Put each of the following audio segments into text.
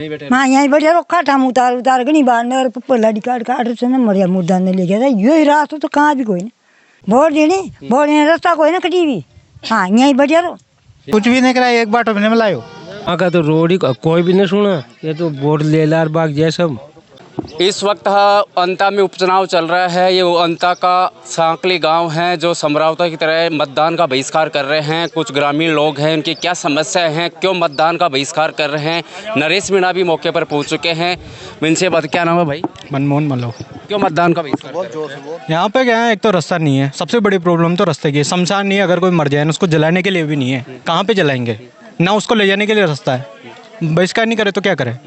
हाँ यहीं बढ़िया रो काटा हम उतार उतार गनी बांधने और पल्लाड़ी काट काट से ना मरिया मुद्दा ने ले गया था यही रात तो कहाँ भी कोई नहीं वोट देने रास्ता कोई ना कटी भी। हाँ यहीं बढ़िया रो कुछ भी नहीं कराया एक बार में लायो वहाँ का तो रोड ही कोई भी नहीं सुना। ये तो वोट ले लार बाग जय सब। इस वक्त अंता में उपचुनाव चल रहा है। ये अंता का सांकली गांव है जो समरावता की तरह मतदान का बहिष्कार कर रहे हैं। कुछ ग्रामीण लोग हैं, उनकी क्या समस्याएं हैं, क्यों मतदान का बहिष्कार कर रहे हैं। नरेश मीणा भी मौके पर पहुंच चुके हैं। इनसे बात, क्या नाम है भाई? मनमोहन मल्लो। क्यों मतदान का बहिष्कार? यहाँ पे क्या है, एक तो रास्ता नहीं है, सबसे बड़ी प्रॉब्लम तो रास्ते की है। शमशान नहीं है, अगर कोई मर जाए ना उसको जलाने के लिए भी नहीं है। कहाँ पे जलाएंगे ना, उसको ले जाने के लिए रास्ता है। बहिष्कार नहीं करे तो क्या करें?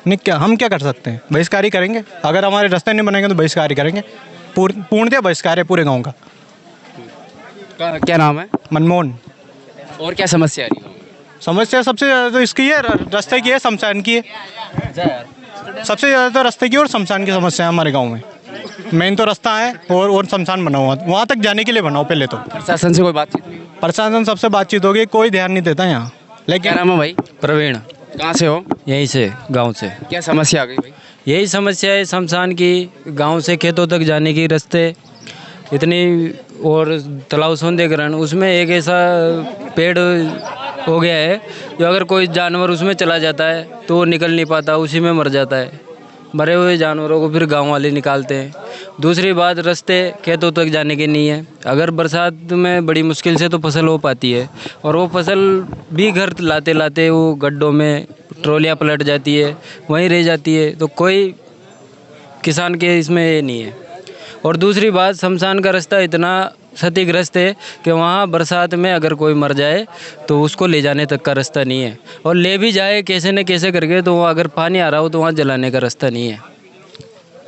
नहीं क्या हम क्या कर सकते हैं? बहिष्कार ही करेंगे। अगर हमारे रास्ते नहीं बनेंगे तो बहिष्कार ही करेंगे। पूर्णतः बहिष्कार है पूरे गांव का। क्या नाम है? मनमोहन। और क्या समस्या है? समस्या सबसे ज़्यादा तो इसकी है, रास्ते की है, शमशान की है। सबसे ज़्यादा तो रास्ते की और शमशान की समस्या है हमारे गाँव में। मेन तो रास्ता है और शमशान बना हुआ, वहाँ तक जाने के लिए बनाओ। पहले तो प्रशासन से कोई बातचीत? प्रशासन सबसे बातचीत होगी, कोई ध्यान नहीं देता यहाँ। लेकिन क्या नाम है भाई? प्रवीण। कहाँ से हो? यहीं से, गांव से। क्या समस्या आ गई भाई? यही समस्या है शमशान की, गांव से खेतों तक जाने की रास्ते इतनी, और तालाब सौंदर्यीकरण, उसमें एक ऐसा पेड़ हो गया है जो अगर कोई जानवर उसमें चला जाता है तो वो निकल नहीं पाता, उसी में मर जाता है। मरे हुए जानवरों को फिर गांव वाले निकालते हैं। दूसरी बात, रास्ते खेतों तक जाने के नहीं है। अगर बरसात में बड़ी मुश्किल से तो फसल हो पाती है, और वो फसल भी घर लाते लाते वो गड्ढों में ट्रॉलियाँ पलट जाती है, वहीं रह जाती है। तो कोई किसान के इसमें ये नहीं है। और दूसरी बात, शमशान का रास्ता इतना क्षतिग्रस्त है कि वहाँ बरसात में अगर कोई मर जाए तो उसको ले जाने तक का रास्ता नहीं है, और ले भी जाए कैसे न कैसे करके तो वहाँ अगर पानी आ रहा हो तो वहाँ जलाने का रास्ता नहीं है।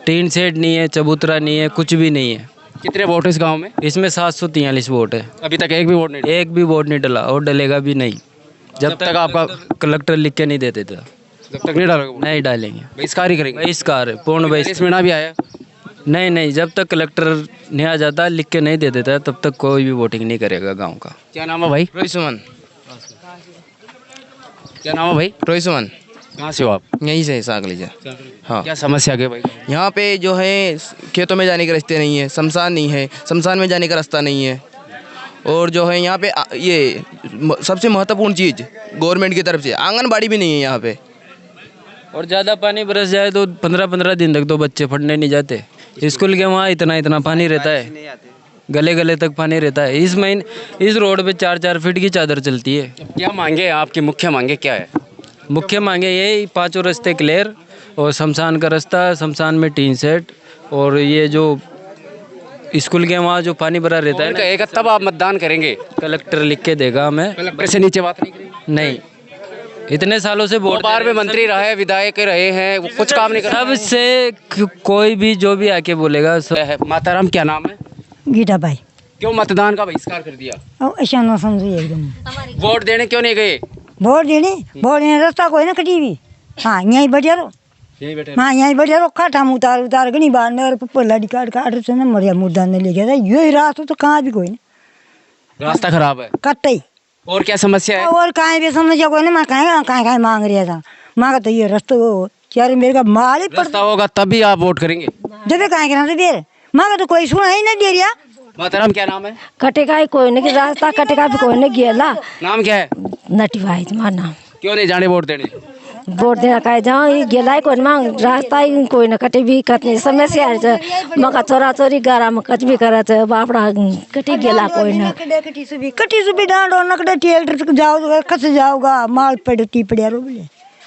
टीन शेड नहीं है, चबूतरा नहीं है, कुछ भी नहीं है। कितने वोट इस गांव में? इसमें 743 वोट है। अभी तक एक भी वोट नहीं? एक भी वोट नहीं डला और डलेगा भी नहीं जब तक आपका कलेक्टर लिख के नहीं दे देता। जब तक नहीं डालोगे? नहीं डालेंगे, बहिष्कार ही करेंगे। बहिष्कार, पूर्ण बहिष्कार। मीणा भी आया? नहीं, जब तक कलेक्टर नहीं आ जाता, लिख के नहीं दे देता, तब तक कोई भी वोटिंग नहीं करेगा गांव का। क्या नाम है भाई? रोहित सुमन। क्या नाम है भाई? रोहित सुमन। कहाँ से हो आप? यहीं से सागली से। हाँ। क्या समस्या है भाई? यहाँ पे जो है खेतों में जाने के रास्ते नहीं है, शमशान नहीं है, शमशान में जाने का रास्ता नहीं है। और जो है यहाँ पे ये सबसे महत्वपूर्ण चीज़ गवर्नमेंट की तरफ से आंगनबाड़ी भी नहीं है यहाँ पे। और ज़्यादा पानी बरस जाए तो 15-15 दिन तक तो बच्चे पढ़ने नहीं जाते। स्कूल के वहाँ इतना पानी रहता है, गले गले तक पानी रहता है। इस रोड पे 4-4 फीट की चादर चलती है। क्या मांगे आपकी? मुख्य मांगे क्या है? मुख्य मांगे यही 5 रास्ते क्लियर, और शमशान का रास्ता, शमशान में टीन सेट, और ये जो स्कूल के वहाँ जो पानी भरा रहता है ना, एक तब आप मतदान करेंगे? कलेक्टर लिख के देगा हमें। कलेक्टर से नीचे बात नहीं करेंगे? नहीं, इतने सालों से वोट बार में मंत्री रहे, विधायक रहे हैं, वो कुछ काम नहीं कर रहे। सबसे कोई भी जो भी आके बोलेगा माताराम, क्या नाम है? गीता भाई। क्यों मतदान का बहिष्कार कर दिया? अब ऐसा ना समझिए एकदम। वोट देने क्यों नहीं गए? वोट देने रास्ता कोई ना कटी भी। हाँ यहीं बढ़िया रो। हाँ यहीं बढ़िया रो काटा हम उतार उतार गनी बांधने और पल्लाड़ी काट काट से ना मरिया मुद्दा ने ले गया था यही रात तो कहाँ भी कोई नहीं। रास्ता खराब है। कट्टे। और क्या समस्या है? और कहीं भी समस्या कोई नहीं। मैं कहीं मांग रहा था, मांगा तो ये रास्ता यार मेरे का माल ही रास्ता होगा तभी आप वोट करेंगे? जब कहीं के नाम से देर मांगा तो कोई सुना ही नहीं दे रहा। माताराम, क्या नाम है? कटेगा ही कोई नहीं, रास्ता कटेगा भी कोई नहीं गेला। नाम क्या है? नटी भाई तुम्हारा नाम। क्यों नहीं जाने वोट देने? वोट देना कहे जाओ, ये गेला ही कोई मांग, रास्ता ही कोई ना कटे भी कटनी समस्या है। मका चोरा चोरी गारा में कच भी करत है, बापड़ा कटी गेला कोई ना। कटी सुबी डांडो नकड़े ट्रैक्टर जाओ कस जाओगा माल पड़ती पड़िया रो बोले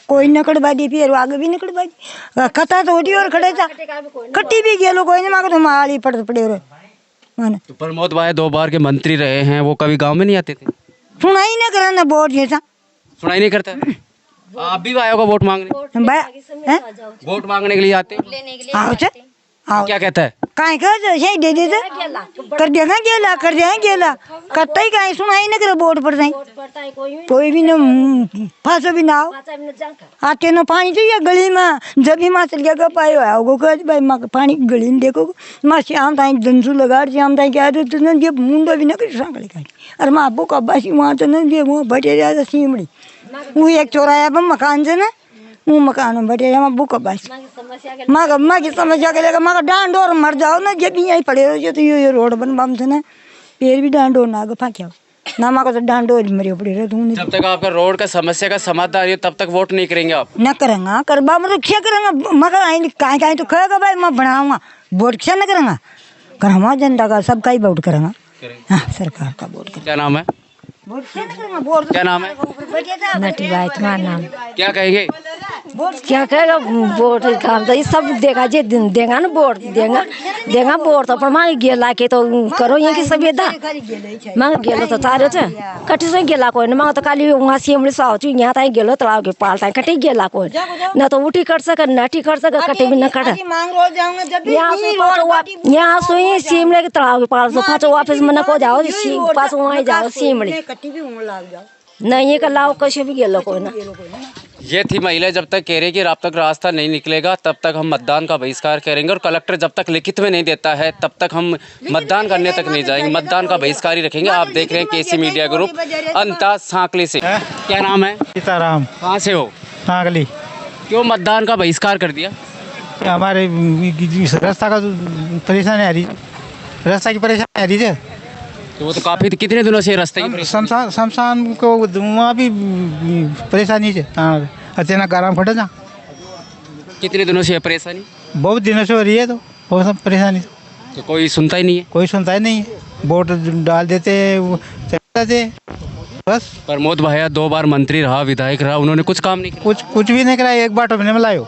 कोई नकड़बाजी फिर आगे भी नकड़बाजी कथा तो होती और खड़े था कट्टी भी गेलो कोई नहीं मांगो तो माल ही पड़ पड़े रो माने। तो प्रमोद भाई 2 बार के मंत्री रहे हैं, वो कभी गांव में नहीं आते थे? सुनाई ना करा ना वोट जैसा सुनाई नहीं करता? आप भी आए होगा वोट मांगने? वोट मांगने के लिए आते? आओ क्या कहता है? काहे कर सही दे दे कर देगा गेला कर देगा गेला कत्ता ही काहे सुनाई ना करे वोट पर सही कोई भी न फांसो भी ना हो आते न पानी चाहिए गली में जब भी माँ चल गया पायो आओ कह भाई माँ पानी गली में देखो माँ श्याम ताई दंसू लगा श्याम ताई क्या तो ये मुंडो भी ना कर सांगले का अरे माँ अबू कब्बासी वहाँ तो न ये वहाँ बटे जाता सीमड़ी वो एक चौराया पर मकान से ना वो मकान में बैठे हम बुक बस माँ की समस्या के लेकर माँ डांड और मर जाओ ना जब यहीं पड़े रहो जो तो ये रोड बन बम थे ना पेड़ भी डांड और ना आगे फाँक्या ना माँ को तो डांड और मरे पड़े रहे तुमने जब तक आपका रोड का समस्या का समाधान नहीं हो तब तक वोट नहीं करेंगे आप? न करेंगा करबा मतलब क्या करेंगा मगर आई कहीं कहीं तो कहेगा भाई मैं बनाऊंगा वोट क्या न करेंगा कर हमारा जनता का सबका ही वोट करेंगा हाँ सरकार का वोट करेंगा। क्या नाम है? वोट क्या न करेंगा वोट क्या नाम है? नटी बाई तुम्हारा नाम क्या कहेंगे? क्या कहेगा वोट काम तो ये सब देगा जे देगा ना वोट देगा वोट तो प्रमाण गेला के तो करो ये की सभ्यता मांग गेलो तो तारे छ कटी से गेला कोई न मांग तो खाली वहां सिमली साव छु यहां ताई गेलो तलाव के पालता कटी गेला कोई न तो उठी कर सक नटी कर सक कटी भी न कट मांग रोज जाऊंगा जब यहाँ सोई सिमले के तलाव के पाल तो पाछो वापस मन को जाओ पास वहां जाओ सिमली कट्टी भी उंगल लाग जाओ नहीं ये का लाव कशे भी गेलो कोई ना। ये थी महिला जब तक कह रही कि अब तक रास्ता नहीं निकलेगा तब तक हम मतदान का बहिष्कार करेंगे और कलेक्टर जब तक लिखित में नहीं देता है तब तक हम मतदान करने तक नहीं जाएंगे, मतदान का बहिष्कार ही रखेंगे। आप देख रहे हैं केसी मीडिया ग्रुप अंता सांकली से। क्या नाम है? सीताराम। कहाँ से हो? सांकली। क्यों मतदान का बहिष्कार कर दिया? हमारे रास्ता का परेशानी आ रही, रास्ता की परेशानी आ रही है। तो वो तो काफी कितने दिनों से रास्ते की शमशान को वहाँ भी परेशानी है। अचानक आराम फटे ना, कितने दिनों से परेशानी? बहुत दिनों से हो रही है तो बहुत सब परेशानी। तो कोई सुनता ही नहीं है? कोई सुनता ही नहीं है, वोट डाल देते चलते बस। प्रमोद भाया 2 बार मंत्री रहा, विधायक रहा, उन्होंने कुछ काम नहीं किया? कुछ भी नहीं कराया, एक बाटो भी नहीं मिलायो।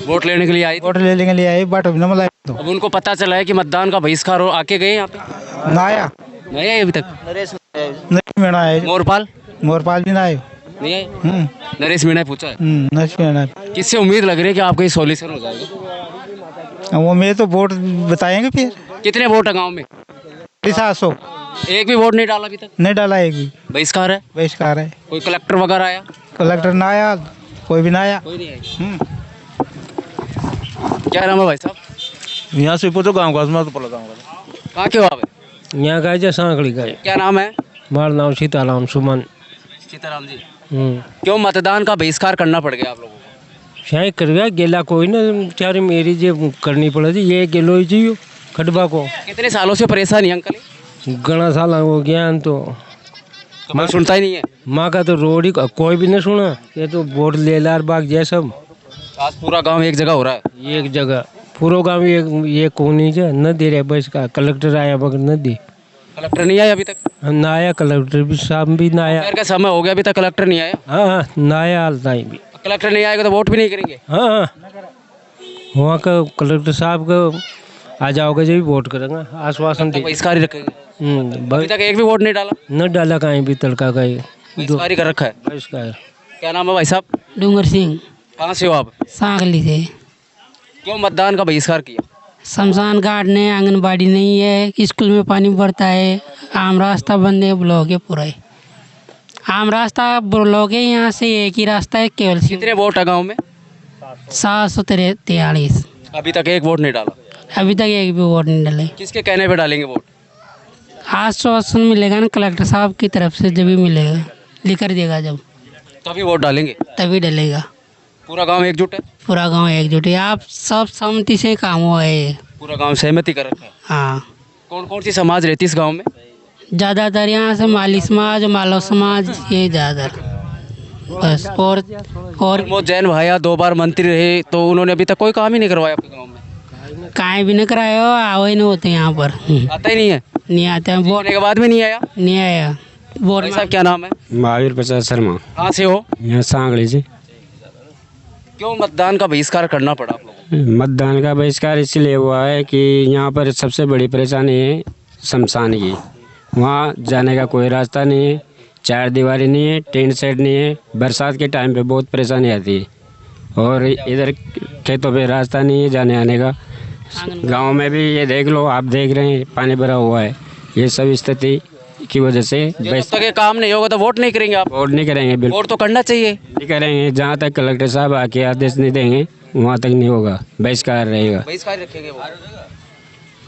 वोट लेने के लिए आई, वोट लेने के लिए आए, एक बाटो भी नहीं मिलायो। तो अब उनको पता चला है कि मतदान का बहिष्कार हो, आके गए यहाँ पे? ना आया, नहीं आए अभी तक? नहीं मीणा आए, मोरपाल भी ना आयो, नहीं आए? नरेश मीणा पूछा है? नरेश मीणा। किससे उम्मीद लग रही है कि आपका ये सॉल्यूशन हो जाएगा? वो मेरे तो वोट बताएंगे फिर। कितने वोट है गाँव में? 700। एक भी वोट नहीं डाला अभी तक? नहीं डाला एक भी। बहिष्कार है? बहिष्कार है। कोई कलेक्टर वगैरह आया? कलेक्टर ना आया, कोई भी ना आया। कोई नहीं आया। क्या नाम है भाई साहब? यहाँ से पूछो गाँव का, तो गाँव का। कहाँ के हो आप? यहाँ का है सांकली का। क्या नाम है? हमारा नाम सीताराम सुमन। सीताराम जी, क्यों मतदान का बहिष्कार करना पड़ गया आप लोगों को? शायद कर गया गेला कोई ना चारे मेरी जो करनी पड़ी थी ये गेलो ही चाहिए खटबा को। कितने सालों से परेशान है अंकल? घना साल हो गया तो मैं सुनता ही नहीं है। माँ का तो रोड ही कोई भी नहीं सुना, ये तो वोट ले लार बाग जय सब। आज पूरा गांव एक जगह हो रहा है। एक जगह पूरा गांव ये कोनी जो न दे रहे बस का। कलेक्टर आया मगर न दी। कलेक्टर नहीं आया अभी तक? ना आया कलेक्टर भी, साहब भी ना आया। का समय हो गया अभी तक कलेक्टर नहीं आया? हाँ ना आया हाल ताई भी। कलेक्टर नहीं आएगा तो वोट भी नहीं करेंगे? हाँ वहाँ का कलेक्टर साहब का आ जाओगे जब भी वोट करेंगे, आश्वासन दे। बहिष्कार ही रखेंगे। अभी तक एक भी वोट नहीं डाला? न डाला कहीं भी, तड़का का बहिष्कार ही कर रखा है। बहिष्कार। क्या नाम है भाई साहब? डूंगर सिंह, कहाँ से हो आप? सांकली से। क्यों मतदान का बहिष्कार किया? शमशान घाट ने आंगनबाड़ी नहीं है, स्कूल में पानी भरता है, आम रास्ता बंद है, ब्लॉक है पूरा है। आम रास्ता ब्लॉक है, यहाँ से एक ही रास्ता है केवल। कितने वोट है गाँव में? 743। अभी तक एक वोट नहीं डाला? अभी तक एक भी वोट नहीं डाले। किसके कहने पे डालेंगे वोट? आश्वासन मिलेगा ना कलेक्टर साहब की तरफ से, जब भी मिलेगा लिख कर देगा जब, तभी वोट डालेंगे? तभी डलेगा। पूरा गांव एकजुट है? पूरा गांव एकजुट है, आप सब सहमति से काम हुआ है। पूरा गांव सहमति कर रखा है? हाँ। कौन कौन सी समाज रहती है इस गांव में? ज़्यादातर यहाँ से माली समाज, मालव समाज, ये ज़्यादातर बस। और प्रमोद जैन भाया 2 बार मंत्री रहे तो उन्होंने अभी तक कोई काम ही नहीं करवाया आपके गाँव में? कहीं भी नहीं कराया, आवे ही नहीं होते यहाँ पर। आता ही नहीं है? नहीं आते हैं। वोट होने के बाद में नहीं आया? नहीं आया। वोट भाई साहब क्या नाम है? महावीर प्रसाद शर्मा। कहाँ से हो? यहाँ सांगली से। क्यों मतदान का बहिष्कार करना पड़ा आप लोगों को? मतदान का बहिष्कार इसलिए हुआ है कि यहाँ पर सबसे बड़ी परेशानी है शमशान की। वहाँ जाने का कोई रास्ता नहीं है, 4 दीवारी नहीं है, टेंट सेट नहीं है। बरसात के टाइम पे बहुत परेशानी आती है और इधर खेतों पे रास्ता नहीं है जाने आने का। गांव में भी ये देख लो, आप देख रहे हैं पानी भरा हुआ है। ये सब स्थिति की वजह से जब तक ये काम नहीं होगा तो वोट नहीं करेंगे आप? वोट नहीं करेंगे, बिल्कुल वोट तो करना चाहिए। नहीं करेंगे, जहाँ तक कलेक्टर साहब आके आदेश नहीं देंगे वहाँ तक नहीं होगा, बहिष्कार रहेगा। बहिष्कार रखेंगे वो?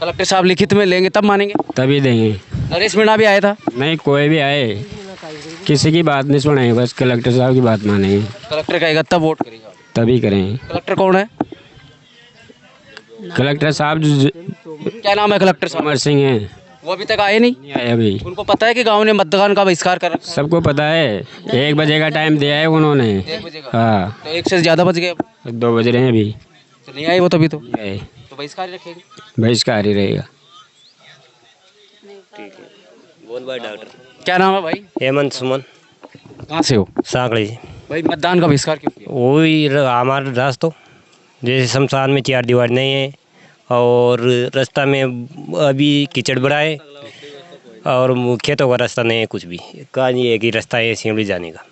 कलेक्टर साहब लिखित में लेंगे तब मानेंगे? तभी देंगे। नरेश मीणा भी आया था? नहीं, कोई भी आए किसी की बात नहीं सुनेंगे, बस कलेक्टर साहब की बात मानेंगे। कलेक्टर कहेगा तब वोट करेगा? तभी करें। कलेक्टर कौन है? कलेक्टर साहब क्या नाम है कलेक्टर साहब? अमर सिंह हैं, वो अभी तक आए नहीं। नहीं आए अभी। उनको पता है कि गांव ने मतदान का बहिष्कार कर रखा सबको पता है, 1 बजे का टाइम दिया है उन्होंने। है? 1 बजे का हाँ, तो 1 से ज़्यादा बज गए अब। 2 बज रहे हैं अभी। तो नहीं आए वो तभी तो आए, बहिष्कार ही रखेंगे। बहिष्कार ही रहेगा। क्या नाम है भाई? हेमंत सुमन कहाँ से हो? साकड़ी से। भाई मतदान का बहिष्कार क्यों किया? वही हमारा रास्ता जैसे शमशान में 4 दीवार नहीं है और रास्ता में अभी कीचड़ बड़ा है और खेतों का रास्ता नहीं है कुछ भी। कहानी एक ही रास्ता है सिमली जाने का।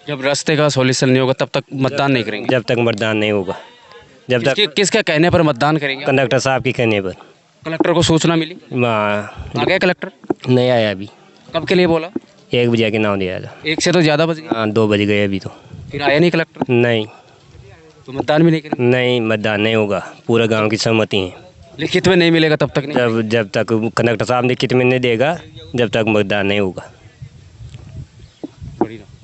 जब रास्ते का सॉल्यूशन नहीं होगा तब तक मतदान नहीं करेंगे। जब तक मतदान नहीं होगा, जब तक किसके कहने पर मतदान करेंगे? कंडक्टर साहब के कहने पर। कलेक्टर को सूचना मिली? वहाँ आ गया कलेक्टर? नहीं आया अभी। कब के लिए बोला? 1 बजे के नाम दिया था। 1 से तो ज़्यादा बज गए। हाँ 2 बज गए अभी तो। फिर आया नहीं कलेक्टर? नहीं तो मतदान भी नहीं करेंगे? नहीं मतदान नहीं होगा, पूरा गांव की सहमति है। लिखित में नहीं मिलेगा तब तक नहीं? जब तक कंडक्टर साहब लिखित में नहीं देगा जब तक मतदान नहीं होगा। बढ़िया।